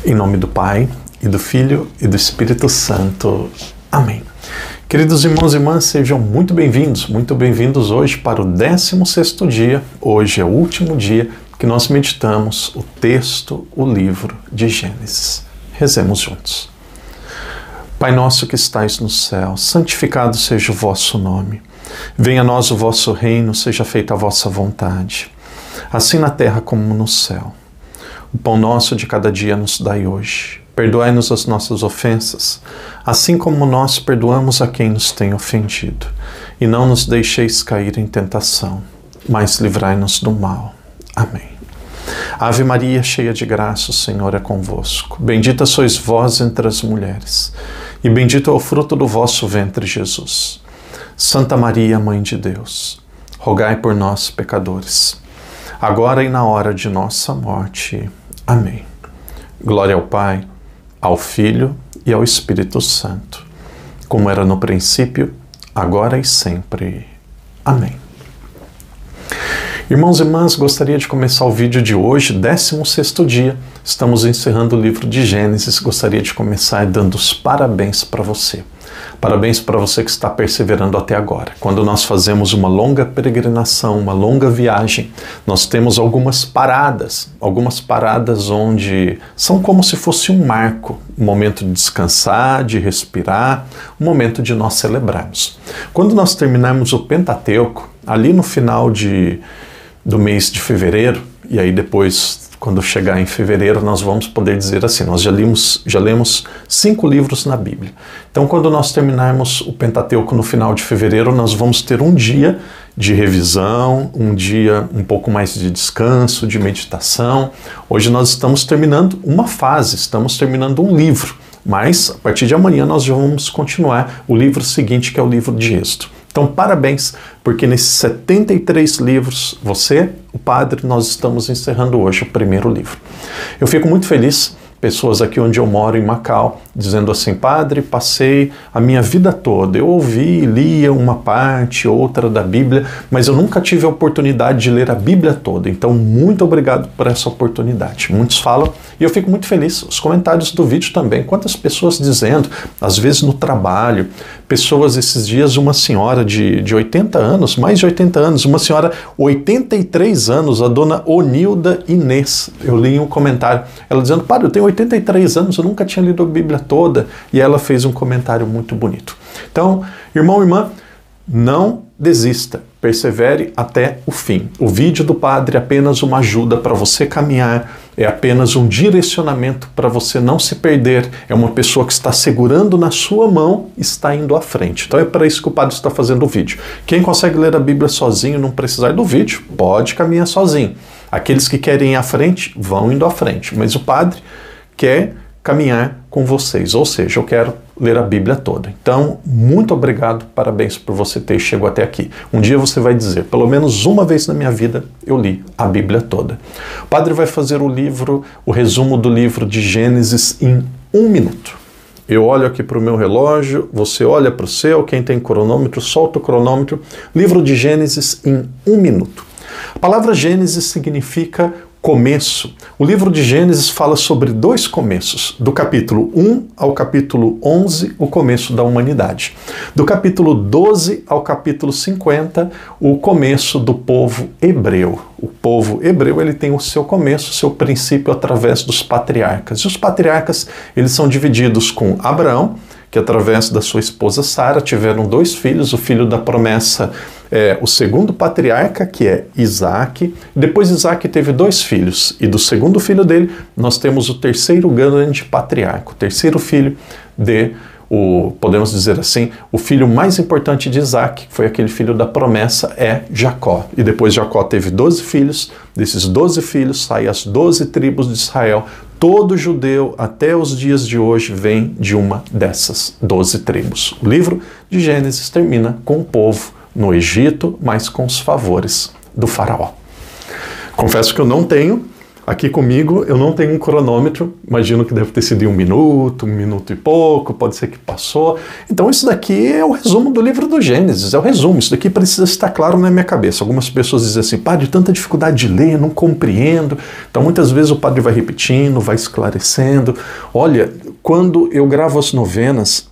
Em nome do Pai, e do Filho, e do Espírito Santo. Amém. Queridos irmãos e irmãs, sejam muito bem-vindos hoje para o 16º dia. Hoje é o último dia que nós meditamos o texto, o livro de Gênesis. Rezemos juntos. Pai nosso que estais no céu, santificado seja o vosso nome. Venha a nós o vosso reino, seja feita a vossa vontade, assim na terra como no céu. O pão nosso de cada dia nos dai hoje. Perdoai-nos as nossas ofensas, assim como nós perdoamos a quem nos tem ofendido. E não nos deixeis cair em tentação, mas livrai-nos do mal. Amém. Ave Maria, cheia de graça, o Senhor é convosco. Bendita sois vós entre as mulheres, e bendito é o fruto do vosso ventre, Jesus. Santa Maria, Mãe de Deus, rogai por nós, pecadores, agora e na hora de nossa morte. Amém. Glória ao Pai, ao Filho e ao Espírito Santo, como era no princípio, agora e sempre. Amém. Irmãos e irmãs, gostaria de começar o vídeo de hoje, 16º dia. Estamos encerrando o livro de Gênesis. Gostaria de começar dando os parabéns para você. Parabéns para você que está perseverando até agora. Quando nós fazemos uma longa peregrinação, uma longa viagem, nós temos algumas paradas onde são como se fosse um marco, um momento de descansar, de respirar, um momento de nós celebrarmos. Quando nós terminarmos o Pentateuco, ali no final do mês de fevereiro, e aí depois, quando chegar em fevereiro, nós vamos poder dizer assim, nós já lemos 5 livros na Bíblia. Então, quando nós terminarmos o Pentateuco no final de fevereiro, nós vamos ter um dia de revisão, um dia um pouco mais de descanso, de meditação. Hoje nós estamos terminando uma fase, estamos terminando um livro, mas a partir de amanhã nós já vamos continuar o livro seguinte, que é o livro de Êxodo. Então, parabéns, porque nesses 73 livros, você, o Padre, nós estamos encerrando hoje o primeiro livro. Eu fico muito feliz, pessoas aqui onde eu moro, em Macau, dizendo assim, Padre, passei a minha vida toda, eu ouvi, lia uma parte, outra da Bíblia, mas eu nunca tive a oportunidade de ler a Bíblia toda, então muito obrigado por essa oportunidade. Muitos falam, e eu fico muito feliz, os comentários do vídeo também, quantas pessoas dizendo, às vezes no trabalho, pessoas esses dias, uma senhora de 80 anos, mais de 80 anos, uma senhora 83 anos, a dona Onilda Inês, eu li um comentário, ela dizendo, Padre, eu tenho 83 anos, eu nunca tinha lido a Bíblia toda, e ela fez um comentário muito bonito. Então, irmão, irmã, não desista, persevere até o fim. O vídeo do Padre é apenas uma ajuda para você caminhar, é apenas um direcionamento para você não se perder, é uma pessoa que está segurando na sua mão, está indo à frente. Então é para isso que o Padre está fazendo o vídeo. Quem consegue ler a Bíblia sozinho, não precisar do vídeo, pode caminhar sozinho. Aqueles que querem ir à frente, vão indo à frente, mas o Padre quer caminhar com vocês, ou seja, eu quero ler a Bíblia toda. Então, muito obrigado, parabéns por você ter chegado até aqui. Um dia você vai dizer, pelo menos uma vez na minha vida, eu li a Bíblia toda. O Padre vai fazer o resumo do livro de Gênesis em 1 minuto. Eu olho aqui para o meu relógio, você olha para o seu, quem tem cronômetro, solta o cronômetro. Livro de Gênesis em 1 minuto. A palavra Gênesis significa começo. O livro de Gênesis fala sobre 2 começos. Do capítulo 1 ao capítulo 11, o começo da humanidade. Do capítulo 12 ao capítulo 50, o começo do povo hebreu. O povo hebreu, ele tem o seu começo, o seu princípio através dos patriarcas. E os patriarcas, eles são divididos com Abraão, que através da sua esposa Sara tiveram 2 filhos, o filho da promessa é o segundo patriarca, que é Isaac. Depois Isaac teve 2 filhos, e do segundo filho dele nós temos o terceiro grande patriarca, o terceiro filho podemos dizer assim, o filho mais importante de Isaac, que foi aquele filho da promessa, é Jacó. E depois Jacó teve 12 filhos, desses 12 filhos saem as 12 tribos de Israel. Todo judeu, até os dias de hoje, vem de uma dessas 12 tribos. O livro de Gênesis termina com o povo no Egito, mas com os favores do faraó. Confesso que eu não tenho Aqui comigo eu não tenho um cronômetro, imagino que deve ter sido em 1 minuto e pouco, pode ser que passou. Então isso daqui é o resumo do livro do Gênesis, é o resumo, isso daqui precisa estar claro na minha cabeça. Algumas pessoas dizem assim, padre, tanta dificuldade de ler, não compreendo. Então muitas vezes o padre vai repetindo, vai esclarecendo. Olha, quando eu gravo as novenas,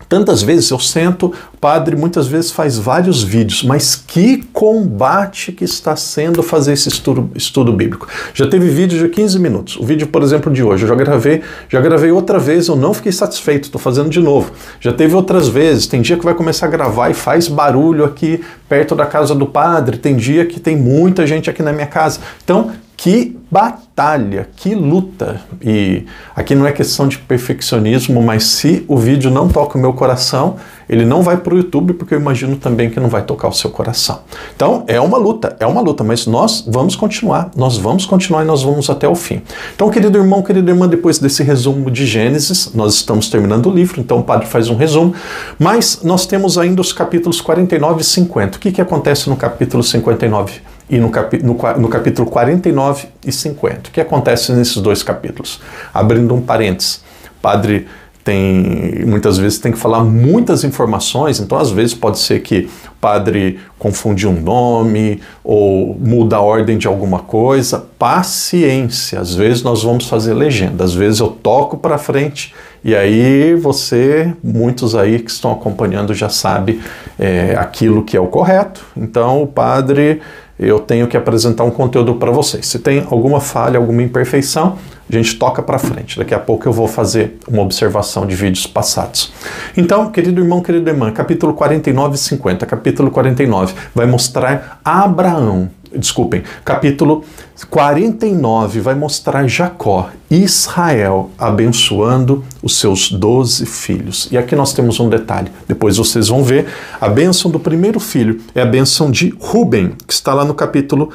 tantas vezes eu sento, o padre muitas vezes faz vários vídeos, mas que combate que está sendo fazer esse estudo bíblico. Já teve vídeo de 15 minutos. O vídeo, por exemplo, de hoje, eu já gravei outra vez, eu não fiquei satisfeito, estou fazendo de novo. Já teve outras vezes, tem dia que vai começar a gravar e faz barulho aqui perto da casa do padre, tem dia que tem muita gente aqui na minha casa. Então, que batalha, que luta. E aqui não é questão de perfeccionismo, mas se o vídeo não toca o meu coração, ele não vai para o YouTube, porque eu imagino também que não vai tocar o seu coração. Então é uma luta, mas nós vamos continuar e nós vamos até o fim. Então, querido irmão, querida irmã, depois desse resumo de Gênesis, nós estamos terminando o livro, então o padre faz um resumo, mas nós temos ainda os capítulos 49 e 50. O que acontece no capítulo 59? E no capítulo 49 e 50. O que acontece nesses dois capítulos? Abrindo um parênteses, o padre muitas vezes tem que falar muitas informações, então às vezes pode ser que o padre confunde um nome ou muda a ordem de alguma coisa. Paciência, às vezes nós vamos fazer legenda, às vezes eu toco para frente e aí muitos aí que estão acompanhando já sabe aquilo que é o correto. Então o padre, eu tenho que apresentar um conteúdo para vocês. Se tem alguma falha, alguma imperfeição, a gente toca para frente. Daqui a pouco eu vou fazer uma observação de vídeos passados. Então, querido irmão, querida irmã, capítulo 49 e 50. Capítulo 49 vai mostrar capítulo 49 vai mostrar Jacó, Israel, abençoando os seus 12 filhos. E aqui nós temos um detalhe, depois vocês vão ver, a bênção do primeiro filho é a bênção de Ruben, que está lá no capítulo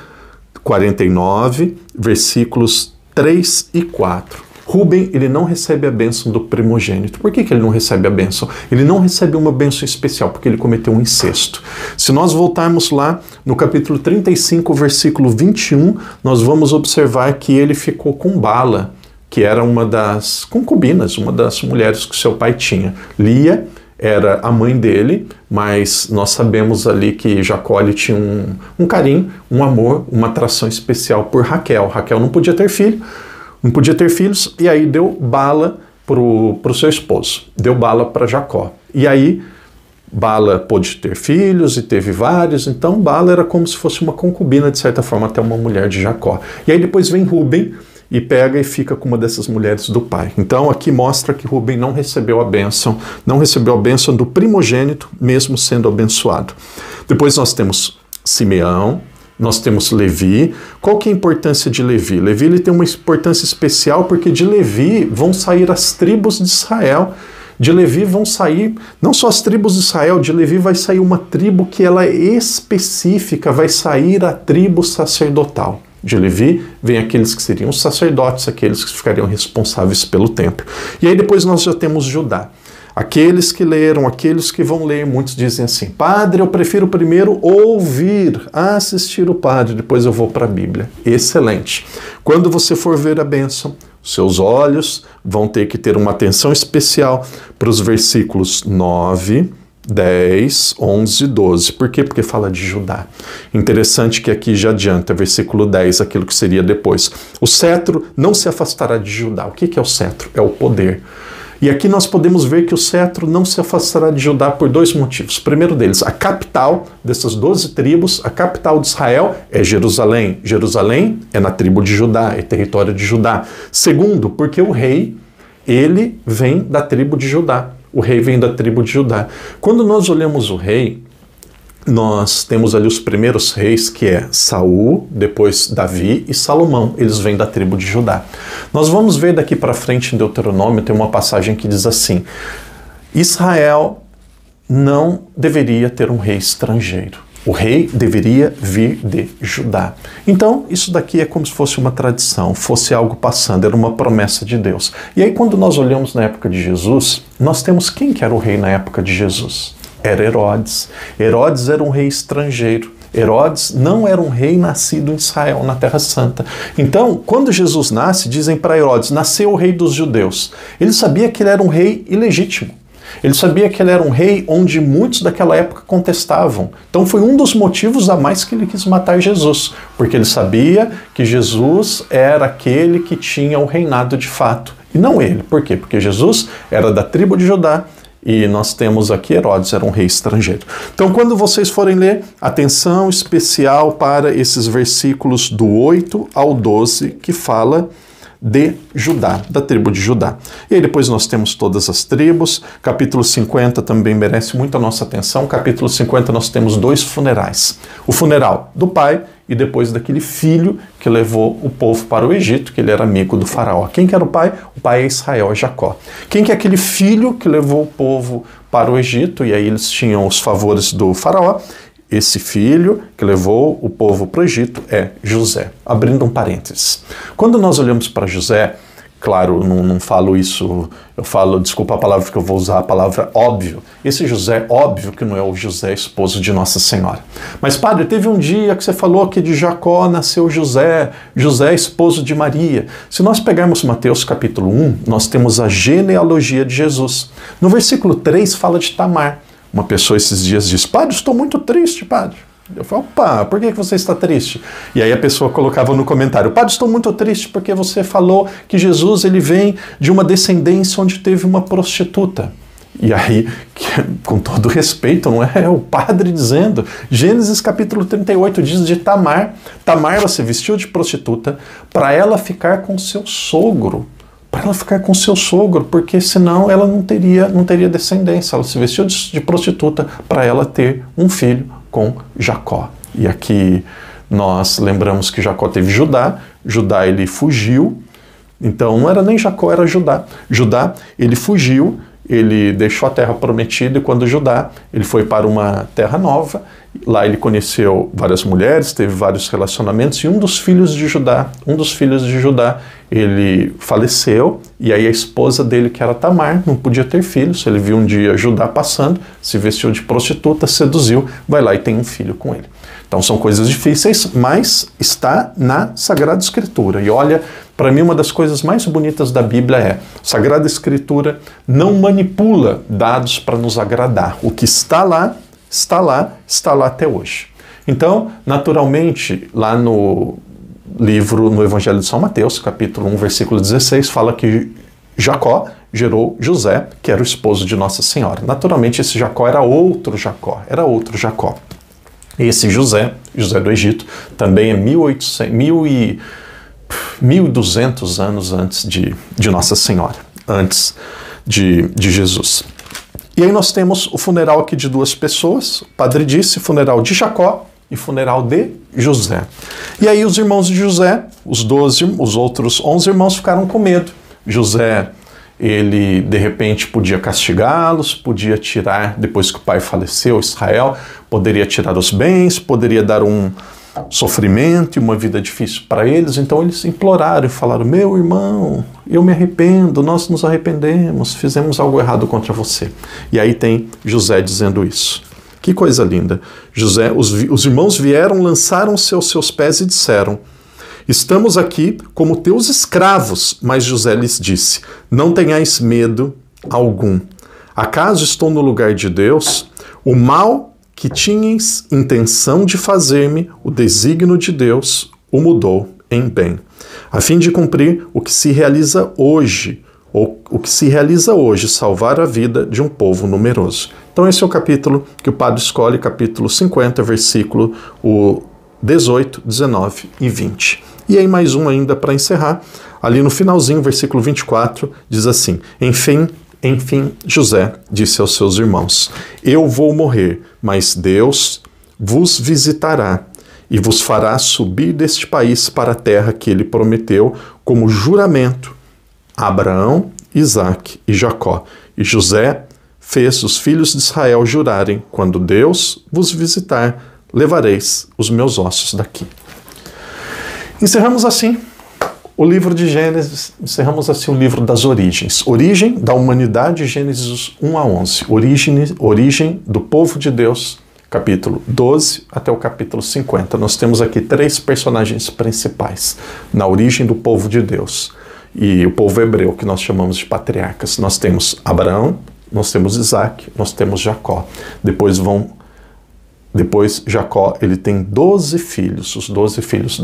49, versículos 3 e 4. Ruben, ele não recebe a bênção do primogênito. Por que ele não recebe a bênção? Ele não recebe uma bênção especial, porque ele cometeu um incesto. Se nós voltarmos lá no capítulo 35, versículo 21, nós vamos observar que ele ficou com Bala, que era uma das concubinas, uma das mulheres que seu pai tinha. Lia era a mãe dele, mas nós sabemos ali que Jacó tinha um carinho, um amor, uma atração especial por Raquel. Raquel não podia ter filhos, e aí deu Bala para o seu esposo, deu Bala para Jacó. E aí Bala pôde ter filhos e teve vários, então Bala era como se fosse uma concubina, de certa forma, até uma mulher de Jacó. E aí depois vem Ruben e pega e fica com uma dessas mulheres do pai. Então aqui mostra que Ruben não recebeu a bênção do primogênito, mesmo sendo abençoado. Depois nós temos Simeão, nós temos Levi. Qual que é a importância de Levi? Levi ele tem uma importância especial porque de Levi vão sair as tribos de Israel. De Levi vão sair, não só as tribos de Israel, de Levi vai sair uma tribo que ela é específica, vai sair a tribo sacerdotal. De Levi vem aqueles que seriam os sacerdotes, aqueles que ficariam responsáveis pelo templo. E aí depois nós já temos Judá. Aqueles que leram, aqueles que vão ler, muitos dizem assim, padre, eu prefiro primeiro ouvir, assistir o padre, depois eu vou para a Bíblia. Excelente. Quando você for ver a bênção, seus olhos vão ter que ter uma atenção especial para os versículos 9, 10, 11 e 12. Por quê? Porque fala de Judá. Interessante que aqui já adianta, versículo 10, aquilo que seria depois. O cetro não se afastará de Judá. O que é o cetro? É o poder. E aqui nós podemos ver que o cetro não se afastará de Judá por dois motivos. O primeiro deles, a capital dessas 12 tribos, a capital de Israel é Jerusalém. Jerusalém é na tribo de Judá, é território de Judá. Segundo, porque o rei, ele vem da tribo de Judá. O rei vem da tribo de Judá. Quando nós olhamos o rei, nós temos ali os primeiros reis, que é Saul, depois Davi e Salomão. Eles vêm da tribo de Judá. Nós vamos ver daqui para frente em Deuteronômio, tem uma passagem que diz assim, Israel não deveria ter um rei estrangeiro. O rei deveria vir de Judá. Então, isso daqui é como se fosse uma tradição, fosse algo passando, era uma promessa de Deus. E aí, quando nós olhamos na época de Jesus, nós temos quem que era o rei na época de Jesus? Era Herodes. Herodes era um rei estrangeiro. Herodes não era um rei nascido em Israel, na Terra Santa. Então, quando Jesus nasce, dizem para Herodes, nasceu o rei dos judeus. Ele sabia que ele era um rei ilegítimo. Ele sabia que ele era um rei onde muitos daquela época contestavam. Então foi um dos motivos a mais que ele quis matar Jesus, porque ele sabia que Jesus era aquele que tinha o reinado de fato, e não ele. Por quê? Porque Jesus era da tribo de Judá, e nós temos aqui Herodes, era um rei estrangeiro. Então quando vocês forem ler, atenção especial para esses versículos do 8 ao 12, que fala de Judá, da tribo de Judá. E aí depois nós temos todas as tribos. Capítulo 50 também merece muito a nossa atenção. Capítulo 50 nós temos 2 funerais. O funeral do pai e depois daquele filho que levou o povo para o Egito, que ele era amigo do faraó. Quem que era o pai? O pai é Israel, é Jacó. Quem que é aquele filho que levou o povo para o Egito? E aí eles tinham os favores do faraó. Esse filho que levou o povo para o Egito é José. Abrindo um parênteses. Quando nós olhamos para José, claro, não falo isso, eu falo, desculpa a palavra que eu vou usar, a palavra óbvio. Esse José, óbvio que não é o José, esposo de Nossa Senhora. Mas, padre, teve um dia que você falou que de Jacó nasceu José, José esposo de Maria. Se nós pegarmos Mateus capítulo 1, nós temos a genealogia de Jesus. No versículo 3 fala de Tamar. Uma pessoa esses dias diz, padre, estou muito triste, padre. Eu falo, opa, por que você está triste? E aí a pessoa colocava no comentário, padre, estou muito triste porque você falou que Jesus ele vem de uma descendência onde teve uma prostituta. E aí, com todo respeito, não é o padre dizendo, Gênesis capítulo 38 diz de Tamar. Tamar ela se vestiu de prostituta para ela ficar com seu sogro. Para ela ficar com seu sogro, porque senão ela não teria descendência. Ela se vestiu de prostituta para ela ter um filho com Jacó. E aqui nós lembramos que Jacó teve Judá. Judá ele fugiu. Então não era nem Jacó, era Judá. Judá ele fugiu, ele deixou a terra prometida e quando Judá ele foi para uma terra nova. Lá ele conheceu várias mulheres, teve vários relacionamentos e um dos filhos de Judá, ele faleceu e aí a esposa dele, que era Tamar, não podia ter filhos. Ele viu um dia Judá passando, se vestiu de prostituta, seduziu, vai lá e tem um filho com ele. Então são coisas difíceis, mas está na Sagrada Escritura. E olha, para mim uma das coisas mais bonitas da Bíblia é, a Sagrada Escritura não manipula dados para nos agradar. O que está lá até hoje. Então, naturalmente, lá no Evangelho de São Mateus, capítulo 1, versículo 16, fala que Jacó gerou José, que era o esposo de Nossa Senhora. Naturalmente, esse Jacó era outro Jacó. Esse José do Egito, também é 1.200 anos antes de Nossa Senhora, antes de Jesus. E aí nós temos o funeral aqui de 2 pessoas, o padre disse, funeral de Jacó e funeral de José. E aí os irmãos de José, os outros 11 irmãos ficaram com medo. José, ele de repente podia castigá-los, podia tirar, depois que o pai faleceu, Israel, poderia tirar os bens, poderia dar um sofrimento e uma vida difícil para eles. Então eles imploraram e falaram, meu irmão, eu me arrependo, nós nos arrependemos, fizemos algo errado contra você. E aí tem José dizendo isso. Que coisa linda. José, os irmãos vieram, lançaram-se aos seus pés e disseram, estamos aqui como teus escravos. Mas José lhes disse, não tenhais medo algum. Acaso estou no lugar de Deus? O mal que tinhas intenção de fazer-me, o desígnio de Deus o mudou em bem, a fim de cumprir o que se realiza hoje, salvar a vida de um povo numeroso. Então esse é o capítulo que o padre escolhe, capítulo 50, versículo 18, 19 e 20. E aí mais um ainda para encerrar, ali no finalzinho, versículo 24, diz assim, Enfim, José disse aos seus irmãos, eu vou morrer, mas Deus vos visitará e vos fará subir deste país para a terra que ele prometeu como juramento a Abraão, Isaque e Jacó. E José fez os filhos de Israel jurarem, quando Deus vos visitar, levareis os meus ossos daqui. Encerramos assim o livro de Gênesis, encerramos assim o livro das origens. Origem da humanidade, Gênesis 1 a 11. Origem do povo de Deus, capítulo 12 até o capítulo 50. Nós temos aqui 3 personagens principais na origem do povo de Deus e o povo hebreu, que nós chamamos de patriarcas. Nós temos Abraão, nós temos Isaac, nós temos Jacó. Depois Jacó, ele tem 12 filhos, os 12 filhos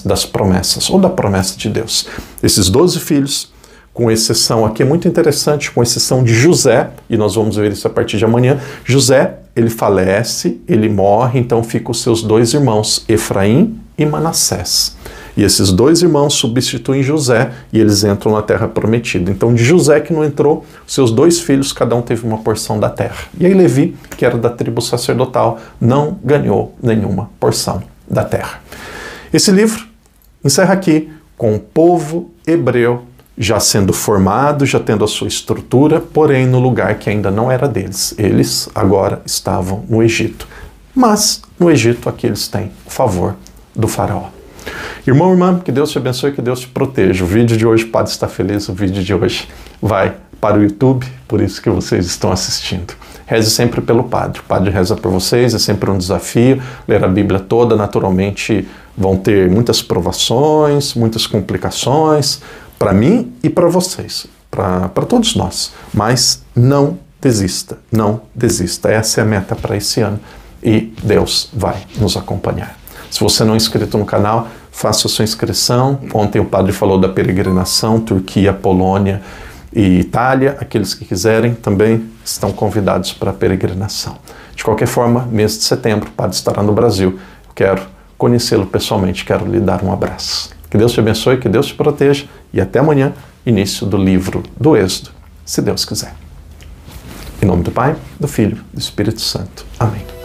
das promessas, ou da promessa de Deus. Esses 12 filhos, com exceção, aqui é muito interessante, com exceção de José, e nós vamos ver isso a partir de amanhã. José, ele falece, ele morre, então ficam os seus 2 irmãos, Efraim e Manassés. E esses 2 irmãos substituem José e eles entram na terra prometida. Então, de José que não entrou, seus 2 filhos, cada um teve uma porção da terra. E aí Levi, que era da tribo sacerdotal, não ganhou nenhuma porção da terra. Esse livro encerra aqui com o povo hebreu já sendo formado, já tendo a sua estrutura, porém no lugar que ainda não era deles. Eles agora estavam no Egito. Mas no Egito aqui eles têm o favor do faraó. Irmão, irmã, que Deus te abençoe, que Deus te proteja. O vídeo de hoje pode estar feliz, o vídeo de hoje vai para o YouTube, por isso que vocês estão assistindo. Reze sempre pelo padre. O padre reza por vocês, é sempre um desafio. Ler a Bíblia toda, naturalmente, vão ter muitas provações, muitas complicações, para mim e para vocês, para todos nós. Mas não desista, não desista. Essa é a meta para esse ano e Deus vai nos acompanhar. Se você não é inscrito no canal, faça a sua inscrição. Ontem o padre falou da peregrinação, Turquia, Polônia e Itália. Aqueles que quiserem também estão convidados para a peregrinação. De qualquer forma, mês de setembro, o padre estará no Brasil. Eu quero conhecê-lo pessoalmente, quero lhe dar um abraço. Que Deus te abençoe, que Deus te proteja e até amanhã, início do livro do Êxodo, se Deus quiser. Em nome do Pai, do Filho e do Espírito Santo. Amém.